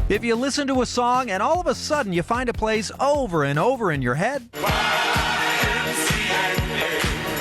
If you listen to a song and all of a sudden you find it plays over and over in your head,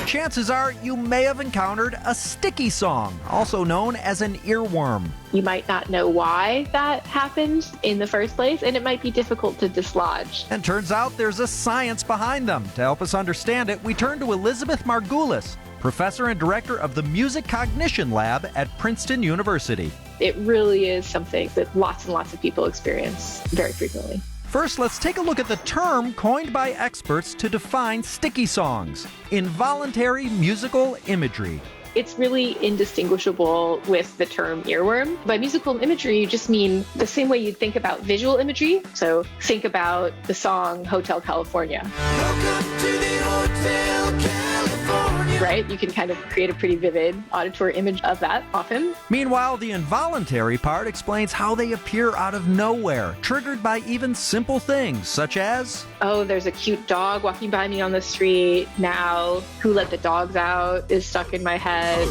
chances are you may have encountered a sticky song, also known as an earworm. You might not know why that happened in the first place, and it might be difficult to dislodge. And turns out there's a science behind them. To help us understand it, we turn to Elizabeth Margulis, professor and director of the Music Cognition Lab at Princeton University. It really is something that lots and lots of people experience very frequently. First, let's take a look at the term coined by experts to define sticky songs: involuntary musical imagery. It's really indistinguishable with the term earworm. By musical imagery, you just mean the same way you'd think about visual imagery. So think about the song Hotel California. Welcome to the Hotel California. Right? You can kind of create a pretty vivid auditory image of that often. Meanwhile, the involuntary part explains how they appear out of nowhere, triggered by even simple things such as, oh, there's a cute dog walking by me on the street. Now, who let the dogs out is stuck in my head.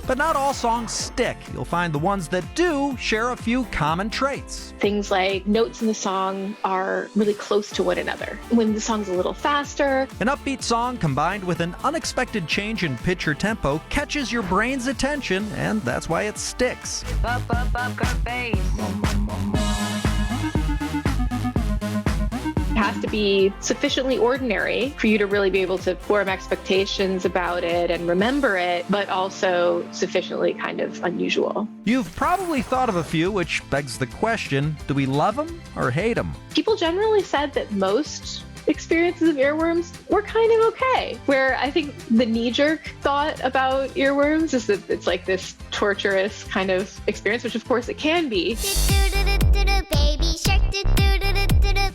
But not all songs stick. You'll find the ones that do share a few common traits. Things like notes in the song are really close to one another. When the song's a little faster, an upbeat song combined with an unexpected change in pitch or tempo catches your brain's attention, and that's why it sticks. It has to be sufficiently ordinary for you to really be able to form expectations about it and remember it, but also sufficiently kind of unusual. You've probably thought of a few, which begs the question, do we love them or hate them? People generally said that most experiences of earworms were kind of okay. Where I think the knee-jerk thought about earworms is that it's like this torturous kind of experience, which of course it can be.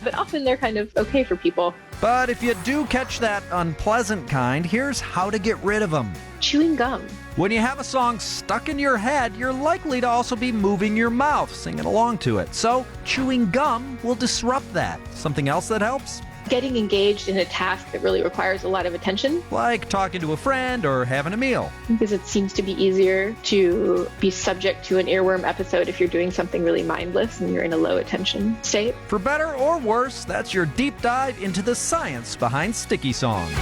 But often they're kind of okay for people. But if you do catch that unpleasant kind, here's how to get rid of them. Chewing gum. When you have a song stuck in your head, you're likely to also be moving your mouth, singing along to it. So chewing gum will disrupt that. Something else that helps? Getting engaged in a task that really requires a lot of attention. Like talking to a friend or having a meal. Because it seems to be easier to be subject to an earworm episode if you're doing something really mindless and you're in a low attention state. For better or worse, that's your deep dive into the science behind sticky songs.